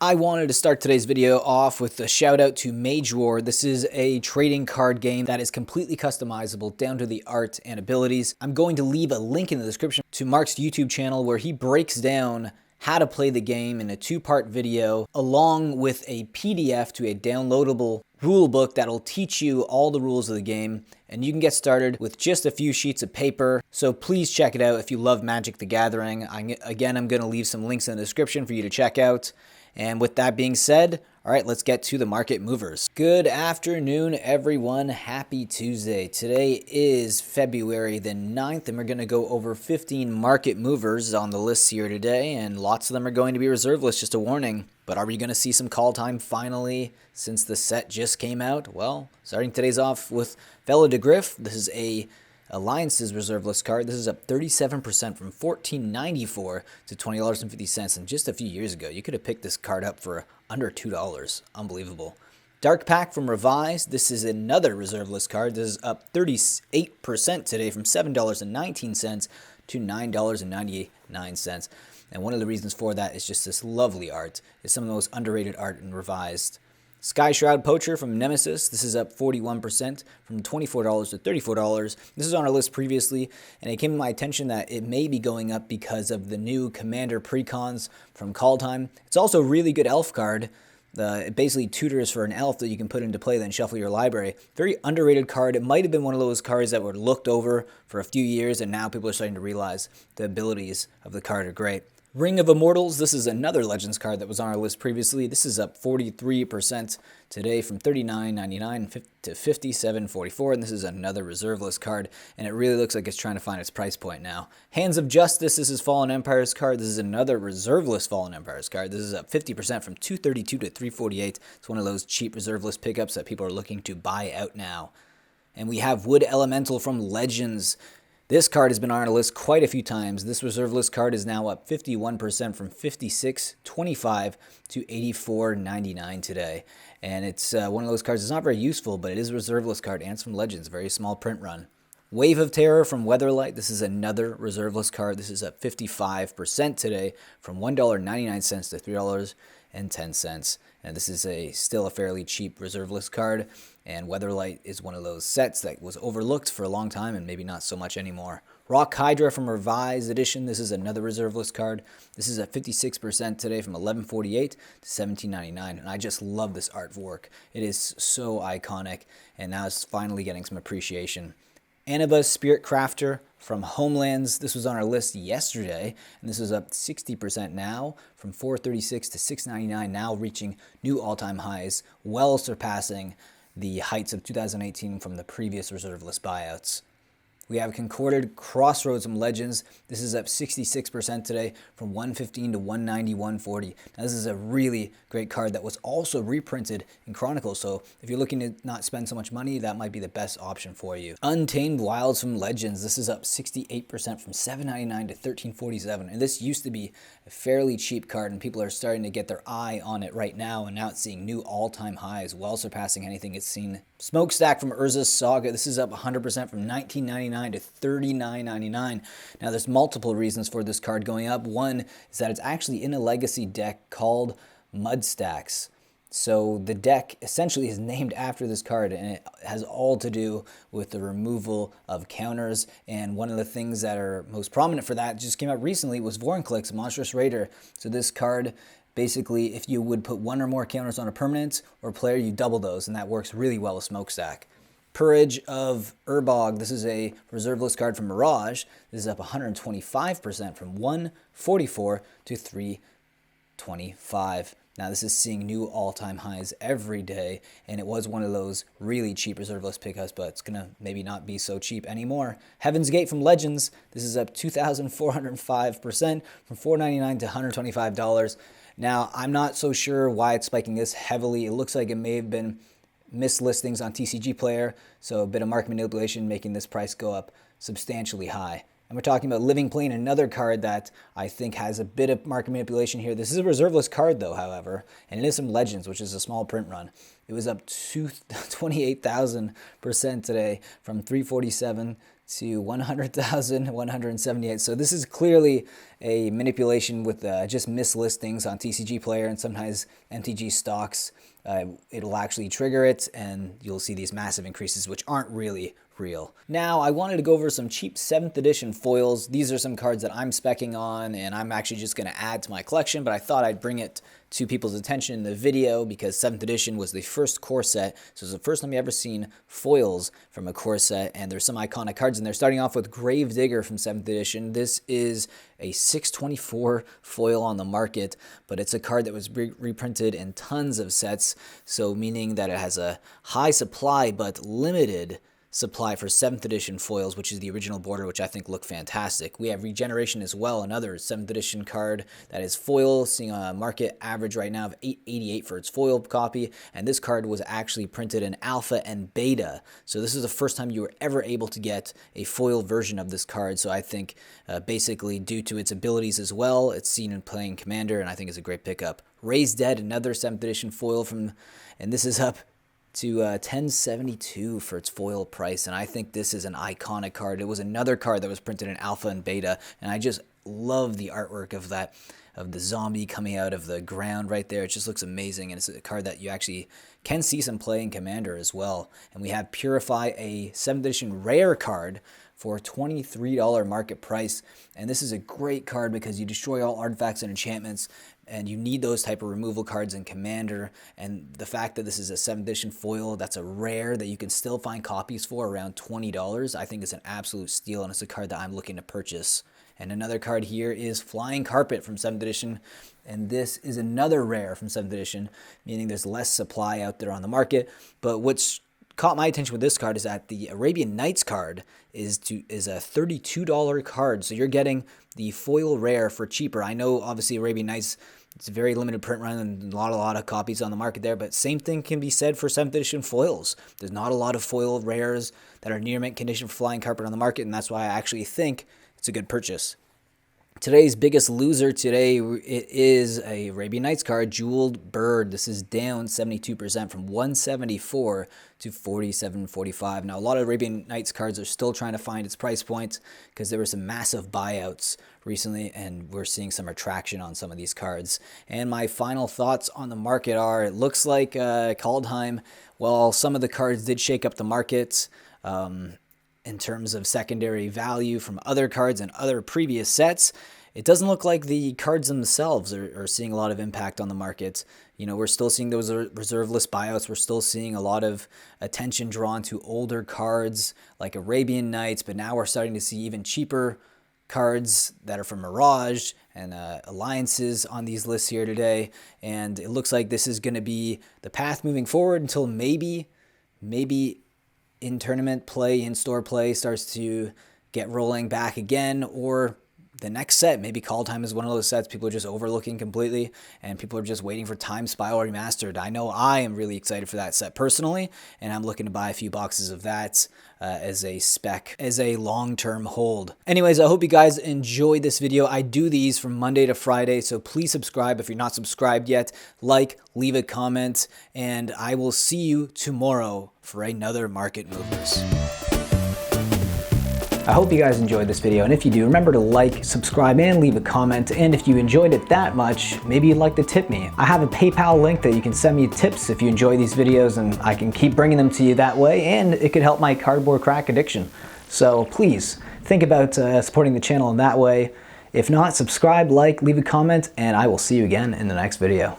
I wanted to start today's video off with a shout out to Mage War. This is a trading card game that is completely customizable down to the art and abilities. I'm going to leave a link in the description to Mark's YouTube channel where he breaks down how to play the game in a two-part video along with a PDF to a downloadable rulebook that'll teach you all the rules of the game, and you can get started with just a few sheets of paper. So please check it out if you love Magic the Gathering. I'm going to leave some links in the description for you to check out. And with that being said, all right, let's get to the market movers. Good afternoon, everyone. Happy Tuesday. Today is February the 9th, and we're going to go over 15 market movers on the list here today, and lots of them are going to be reserve lists, just a warning. But are we going to see some call time finally since the set just came out? Well, starting today's off with Vela de Griff. This is a Alliance's reserve list card. This is up 37% from $14.94 to $20.50. And just a few years ago, you could have picked this card up for under $2. Unbelievable. Dark Pack from Revised. This is another reserve list card. This is up 38% today from $7.19 to $9.99. And one of the reasons for that is just this lovely art. It's some of the most underrated art in Revised. Sky Shroud Poacher from Nemesis. This is up 41% from $24 to $34. This is on our list previously, and it came to my attention that it may be going up because of the new Commander Precons from Call Time. It's also a really good elf card. It basically tutors for an elf that you can put into play, then shuffle your library. Very underrated card. It might have been one of those cards that were looked over for a few years, and now people are starting to realize the abilities of the card are great. Ring of Immortals, this is another Legends card that was on our list previously. This is up 43% today from $39.99 to $57.44, and this is another reserve list card, and it really looks like it's trying to find its price point now. Hands of Justice, this is Fallen Empire's card. This is another reserve list Fallen Empire's card. This is up 50% from $232 to $348. It's one of those cheap reserve list pickups that people are looking to buy out now. And we have Wood Elemental from Legends. This card has been on our list quite a few times. This reserve list card is now up 51% from $56.25 to $84.99 today. And it's one of those cards that's not very useful, but it is a reserve list card, and it's from Legends, very small print run. Wave of Terror from Weatherlight. This is another reserve list card. This is up 55% today from $1.99 to $3.10. And this is still a fairly cheap reserve list card. And Weatherlight is one of those sets that was overlooked for a long time and maybe not so much anymore. Rock Hydra from Revised Edition. This is another reserve list card. This is at 56% today from $11.48 to $17.99. And I just love this artwork. It is so iconic, and now it's finally getting some appreciation. Annabas Spirit Crafter from Homelands. This was on our list yesterday, and this is up 60% now from $4.36 to $6.99, now reaching new all-time highs, well surpassing the heights of 2018 from the previous reserve list buyouts. We have Concorded Crossroads from Legends. This is up 66% today from $115 to $191.40. Now, this is a really great card that was also reprinted in Chronicles, so if you're looking to not spend so much money, that might be the best option for you. Untamed Wilds from Legends. This is up 68% from $7.99 to $13.47, and this used to be a fairly cheap card, and people are starting to get their eye on it right now, and now it's seeing new all-time highs, well surpassing anything it's seen. Smokestack from Urza's Saga. This is up 100% from $19.99 to $39.99. Now, there's multiple reasons for this card going up. One is that it's actually in a legacy deck called Mudstacks. So the deck essentially is named after this card, and it has all to do with the removal of counters. And one of the things that are most prominent for that just came out recently was Vorinclex, Monstrous Raider. So this card, basically, if you would put one or more counters on a permanent or player, you double those, and that works really well with Smokestack. Purge of Urbog. This is a reserve list card from Mirage. This is up 125% from $144 to $325. Now, this is seeing new all-time highs every day, and it was one of those really cheap reserve list pickups, but it's going to maybe not be so cheap anymore. Heaven's Gate from Legends. This is up 2,405% from $4.99 to $125. Now, I'm not so sure why it's spiking this heavily. It looks like it may have been mislistings on TCG Player, so a bit of market manipulation making this price go up substantially high. And we're talking about Living Plane, another card that I think has a bit of market manipulation here. This is a reserve list card, though, however, and it is some Legends, which is a small print run. It was up 28,000% today from $347 to 100,000, 178. So this is clearly a manipulation with just mislistings on TCG Player and sometimes MTG stocks. It'll actually trigger it and you'll see these massive increases which aren't really real. Now I wanted to go over some cheap 7th edition foils. These are some cards that I'm speccing on and I'm actually just going to add to my collection, but I thought I'd bring it to people's attention in the video because 7th edition was the first core set, so it's the first time you ever seen foils from a core set, and there's some iconic cards in there. Starting off with Gravedigger from 7th edition. This is a 624 foil on the market, but it's a card that was reprinted in tons of sets, so meaning that it has a high supply but limited supply for 7th edition foils, which is the original border, which I think look fantastic. We have Regeneration as well, another 7th edition card that is foil, seeing a market average right now of 888 for its foil copy, and this card was actually printed in alpha and beta, so this is the first time you were ever able to get a foil version of this card, so I think basically due to its abilities as well, it's seen in playing Commander, and I think it's a great pickup. Raise Dead, another 7th edition foil from, and this is up to 1072 for its foil price, and I think this is an iconic card. It was another card that was printed in alpha and beta, and I just love the artwork of that, of the zombie coming out of the ground right there. It just looks amazing, and it's a card that you actually can see some play in Commander as well. And we have Purify, a 7th edition rare card for $23 market price, and this is a great card because you destroy all artifacts and enchantments, and you need those type of removal cards in Commander, and the fact that this is a 7th edition foil that's a rare that you can still find copies for around $20, I think is an absolute steal, and it's a card that I'm looking to purchase. And another card here is Flying Carpet from 7th edition, and this is another rare from 7th edition, meaning there's less supply out there on the market, but what's caught my attention with this card is that the Arabian Nights card is a $32 card, so you're getting the foil rare for cheaper. I know obviously Arabian Nights, it's a very limited print run and a lot of copies on the market there, but same thing can be said for 7th edition foils. There's not a lot of foil rares that are near mint condition for Flying Carpet on the market, and that's why I actually think it's a good purchase. Today's biggest loser today, it is a Arabian Nights card, Jeweled Bird. This is down 72% from 174 to 47.45. Now, a lot of Arabian Nights cards are still trying to find its price point because there were some massive buyouts recently, and we're seeing some retraction on some of these cards. And my final thoughts on the market are, it looks like Kaldheim, well, some of the cards did shake up the market in terms of secondary value from other cards and other previous sets. It doesn't look like the cards themselves are seeing a lot of impact on the market. You know, we're still seeing those reserve list buyouts. We're still seeing a lot of attention drawn to older cards like Arabian Nights, but now we're starting to see even cheaper cards that are from Mirage and alliances on these lists here today. And it looks like this is going to be the path moving forward until maybe in tournament play, in-store play starts to get rolling back again, or the next set, maybe Kaldheim is one of those sets people are just overlooking completely, and people are just waiting for Time Spiral Remastered. I know I am really excited for that set personally, and I'm looking to buy a few boxes of that as a spec, as a long-term hold. Anyways, I hope you guys enjoyed this video. I do these from Monday to Friday, so please subscribe if you're not subscribed yet. Like, leave a comment, and I will see you tomorrow for another Market Movers. I hope you guys enjoyed this video, and if you do, remember to like, subscribe, and leave a comment, and if you enjoyed it that much, maybe you'd like to tip me. I have a PayPal link that you can send me tips if you enjoy these videos, and I can keep bringing them to you that way, and it could help my cardboard crack addiction. So please, think about supporting the channel in that way. If not, subscribe, like, leave a comment, and I will see you again in the next video.